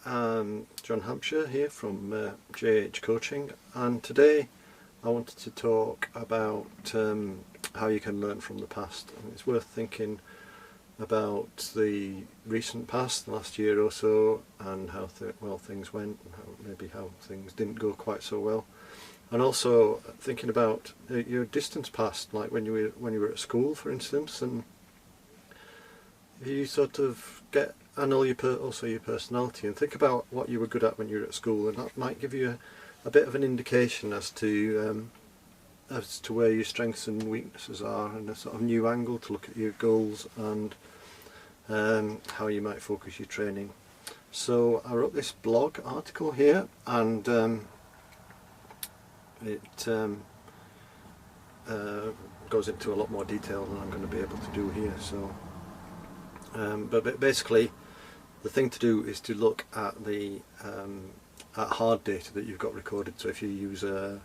John Hampshire here from JH Coaching, and today I wanted to talk about how you can learn from the past. And it's worth thinking about the recent past, the last year or so, and how things went, and maybe how things didn't go quite so well. And also thinking about your distant past, like when you were at school, for instance, and you sort of know also your personality, and think about what you were good at when you were at school, and that might give you a bit of an indication as to where your strengths and weaknesses are, and a sort of new angle to look at your goals and how you might focus your training. So I wrote this blog article here, and it goes into a lot more detail than I'm going to be able to do here. So, but basically, the thing to do is to look at the at hard data that you've got recorded. So if you use a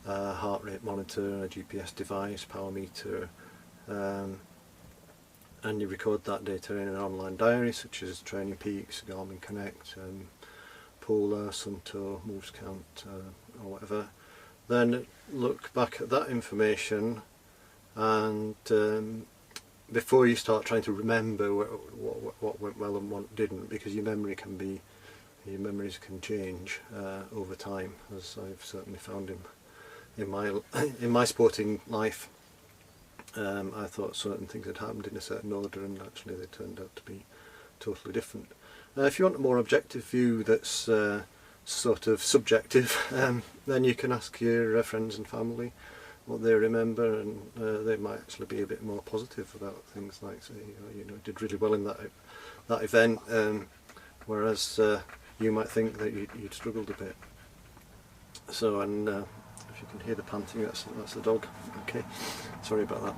heart rate monitor, a GPS device, power meter, and you record that data in an online diary such as Training Peaks, Garmin Connect, Polar, Sunto, Moves Count, or whatever, then look back at that information, and before you start trying to remember what went well and what didn't, because your memories can change over time, as I've certainly found in my sporting life. I thought certain things had happened in a certain order, and actually they turned out to be totally different. If you want a more objective view that's sort of subjective, then you can ask your friends and family what they remember, and they might actually be a bit more positive about things, like, say, did really well in that event, whereas you might think that you'd struggled a bit. So, and if you can hear the panting, that's the dog. Okay, sorry about that.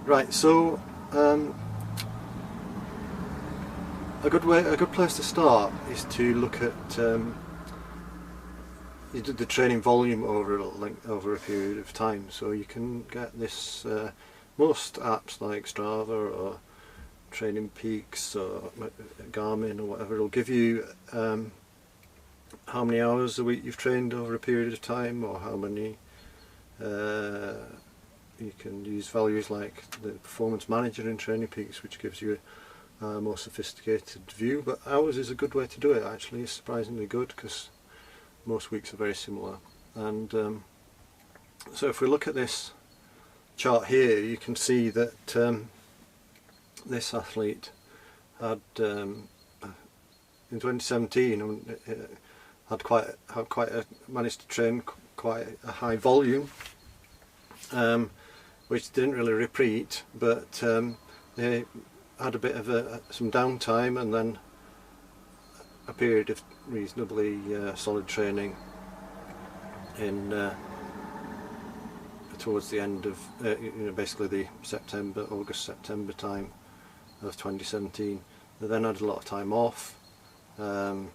Right, so a good place to start is to look at the training volume over a period of time. So you can get this, most apps like Strava or Training Peaks or Garmin or whatever will give you how many hours a week you've trained over a period of time, or how many. You can use values like the Performance Manager in Training Peaks, which gives you a more sophisticated view, but hours is a good way to do it. Actually, it's surprisingly good, because most weeks are very similar. And so if we look at this chart here, you can see that this athlete had in 2017 managed to train quite a high volume, which didn't really repeat, but they had a bit of some downtime, and then a period of reasonably solid training in towards the end of basically the August-September time of 2017. They then had a lot of time off, and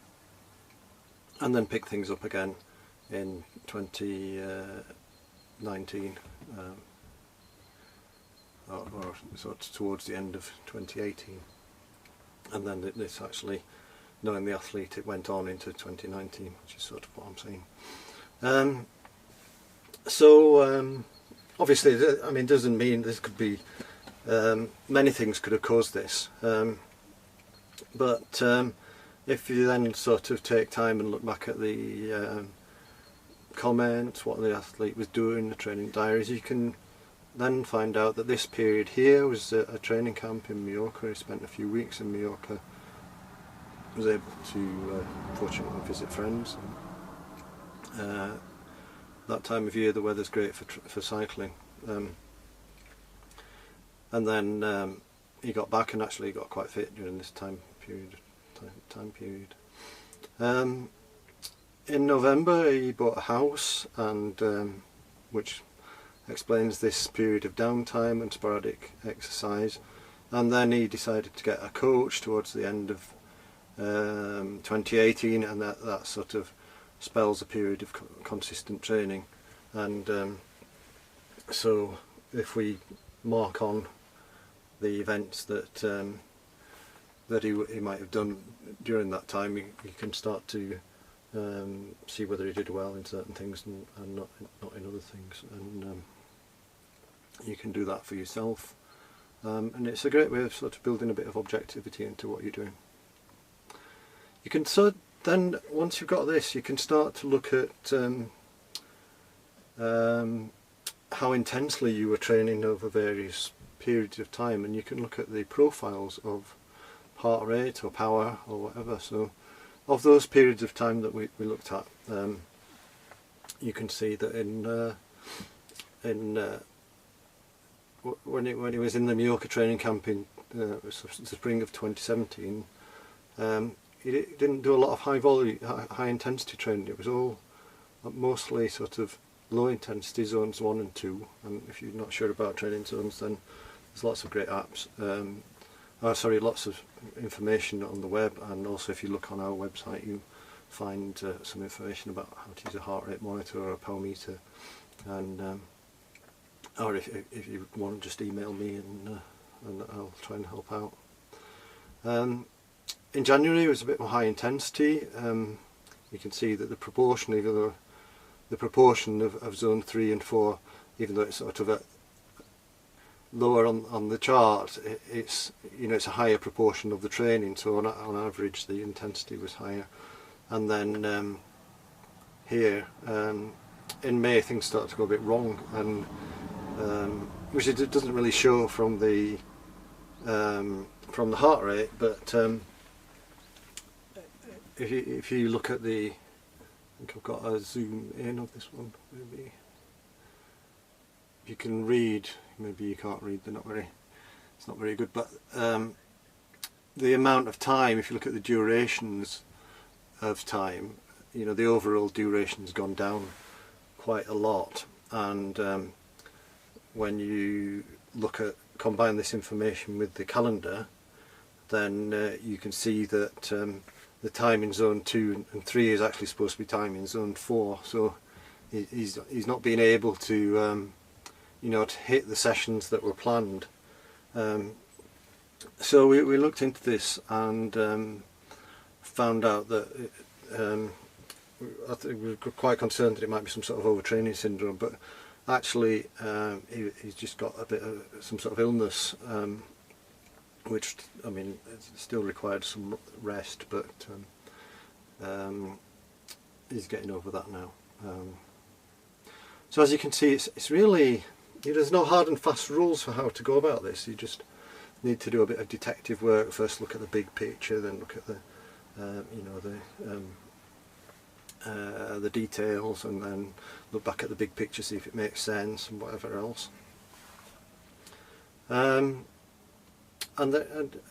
then picked things up again in 2019, or sort of towards the end of 2018, and then this actually, knowing the athlete, it went on into 2019, which is sort of what I'm saying. So obviously, I mean, doesn't mean this could be many things could have caused this, but if you then sort of take time and look back at the comments, what the athlete was doing, the training diaries, you can then find out that this period here was a training camp in Mallorca. He spent a few weeks in Mallorca, was able to fortunately visit friends. That time of year the weather's great for cycling, and then he got back and actually got quite fit during this time period. In November he bought a house, and which explains this period of downtime and sporadic exercise. And then he decided to get a coach towards the end of 2018, and that sort of spells a period of consistent training. And so if we mark on the events that that he might have done during that time, you can start to see whether he did well in certain things and not in other things, and you can do that for yourself, and it's a great way of sort of building a bit of objectivity into what you're doing. You can then, once you've got this, you can start to look at how intensely you were training over various periods of time, and you can look at the profiles of heart rate or power or whatever. So of those periods of time that we looked at, you can see that when he was in the Mallorca training camp in the spring of 2017, he didn't do a lot of high intensity training. It was all mostly sort of low intensity zones 1 and 2, and if you're not sure about training zones, then there's lots of great apps, lots of information on the web, and also if you look on our website you find some information about how to use a heart rate monitor or a power meter, and or if you want to just email me and I'll try and help out. In January it was a bit more high intensity. You can see that the proportion, of zone 3 and 4, even though it's sort of lower on the chart, it's a higher proportion of the training, so on average the intensity was higher. And then here in May things start to go a bit wrong, and which it doesn't really show from the heart rate, but if you look at the, I think I've got a zoom in of this one, maybe you can read, maybe you can't read, it's not very good, but the amount of time, if you look at the durations of time, the overall duration's gone down quite a lot, and when you combine this information with the calendar, then you can see that the time in zone 2 and 3 is actually supposed to be time in zone 4, so he's not been able to to hit the sessions that were planned. So we looked into this and found out that I think we were quite concerned that it might be some sort of overtraining syndrome, but actually he's just got a bit of some sort of illness, which, I mean, still required some rest, but he's getting over that now. So as you can see, it's really, there's no hard and fast rules for how to go about this. You just need to do a bit of detective work. First look at the big picture, then look at the details, and then look back at the big picture, see if it makes sense, and whatever else. And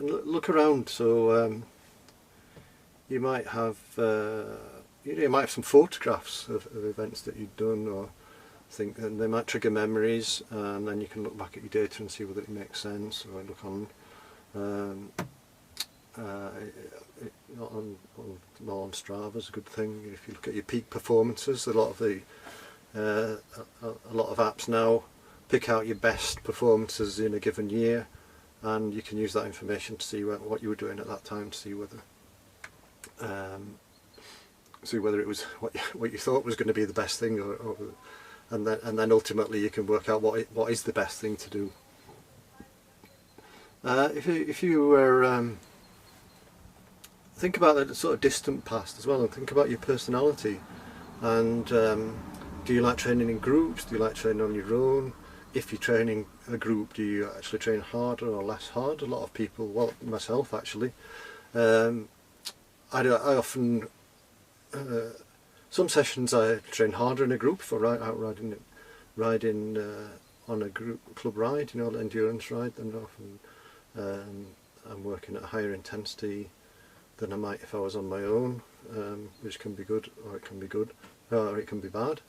look around. So you might have some photographs of events that you've done, or think, and they might trigger memories, and then you can look back at your data and see whether it makes sense. Or look on Strava is a good thing. If you look at your peak performances, a lot of apps now pick out your best performances in a given year, and you can use that information to see what you were doing at that time, to see whether it was what you thought was going to be the best thing, and then ultimately you can work out what is the best thing to do. If you were think about the sort of distant past as well, and think about your personality, and do you like training in groups? Do you like training on your own? If you're training a group, do you actually train harder or less hard? A lot of people, well, myself actually, I often, some sessions I train harder in a group. If I out riding on a group club ride, endurance ride, then often I'm working at a higher intensity than I might if I was on my own, which can be good, or it can be good, or it can be bad.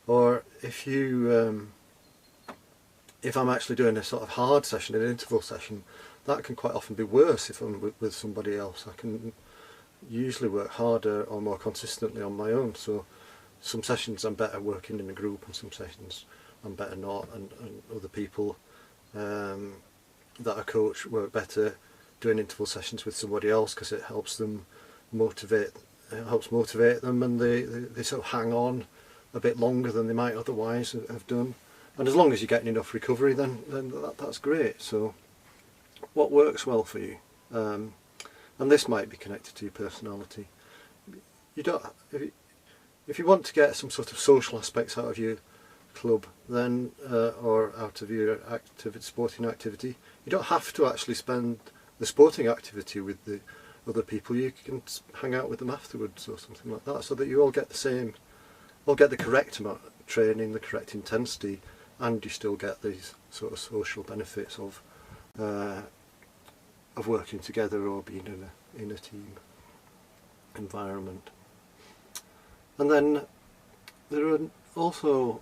Or if I'm actually doing a sort of hard session, an interval session, that can quite often be worse if I'm with somebody else. I can usually work harder or more consistently on my own. So some sessions I'm better working in a group, and some sessions I'm better not, and other people that I coach work better doing interval sessions with somebody else, because it helps them motivate. It helps motivate them, and they sort of hang on a bit longer than they might otherwise have done. And as long as you're getting enough recovery, then that's great. So, what works well for you? And this might be connected to your personality. You don't, if you want to get some sort of social aspects out of your club, then or out of your sporting activity, you don't have to actually spend the sporting activity with the other people. You can hang out with them afterwards or something like that, so that you all get the correct amount of training, the correct intensity, and you still get these sort of social benefits of working together or being in a team environment. And then there are also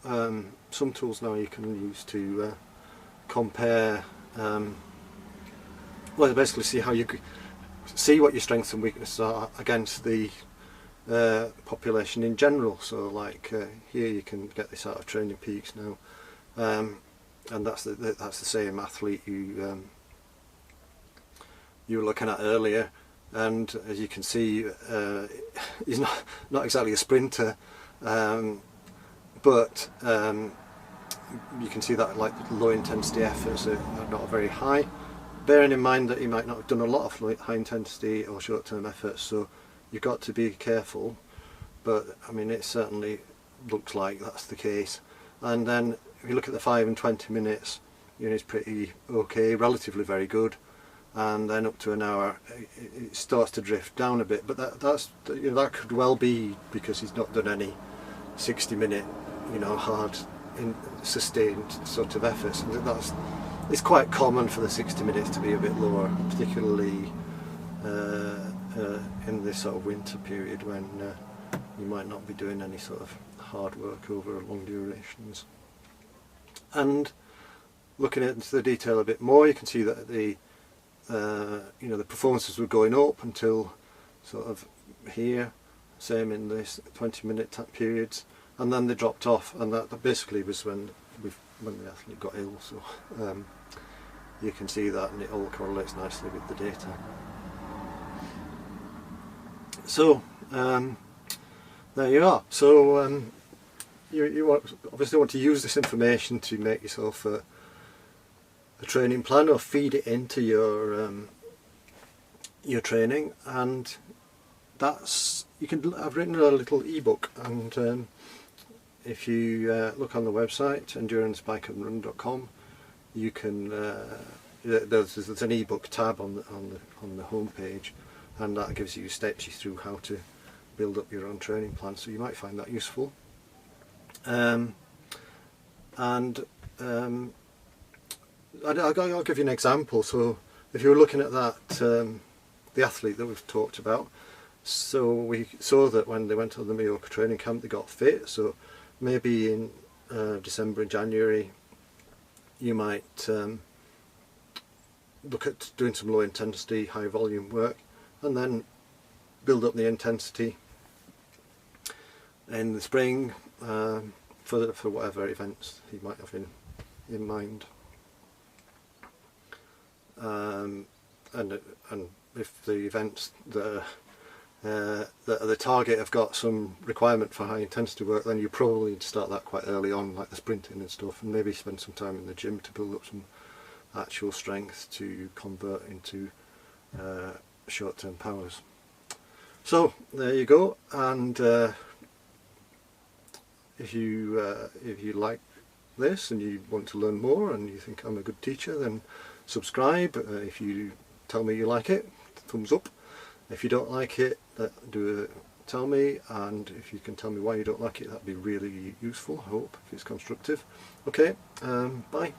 some tools now you can use to compare, well, basically see what your strengths and weaknesses are against the population in general. So like here you can get this out of Training Peaks now, and that's the same athlete you were looking at earlier, and as you can see, he's not exactly a sprinter, but you can see that like low intensity efforts are not very high, bearing in mind that he might not have done a lot of high intensity or short term efforts, so you've got to be careful. But I mean, it certainly looks like that's the case. And then if you look at the 5 and 20 minutes, you know, it's pretty okay, relatively very good. And then up to an hour, it starts to drift down a bit. But that's you know, that could well be because he's not done any 60-minute, you know, hard, sustained sort of efforts. And it's quite common for the 60 minutes to be a bit lower, particularly in this sort of winter period when you might not be doing any sort of hard work over long durations. And looking into the detail a bit more, you can see that the you know, the performances were going up until sort of here, same in this 20-minute periods, and then they dropped off, and that basically was when the athlete got ill. So you can see that, and it all correlates nicely with the data. So there you are. So you obviously want to use this information to make yourself a training plan, or feed it into your training, and that's I've written a little ebook, and if you look on the website endurancebikerunrun.com, you can there's an ebook tab on the home page, and that gives you steps you through how to build up your own training plan, so you might find that useful. I'll give you an example. So if you were looking at that, the athlete that we've talked about, so we saw that when they went to the Mallorca training camp they got fit, so maybe in December and January you might look at doing some low intensity, high volume work, and then build up the intensity in the spring for whatever events he might have in mind. And if the events that are the target have got some requirement for high intensity work, then you probably need to start that quite early on, like the sprinting and stuff, and maybe spend some time in the gym to build up some actual strength to convert into short-term powers. So there you go. And if you like this and you want to learn more and you think I'm a good teacher, then subscribe. If you tell me you like it, thumbs up. If you don't like it, tell me, and if you can tell me why you don't like it, that'd be really useful, I hope, if it's constructive. Okay, bye.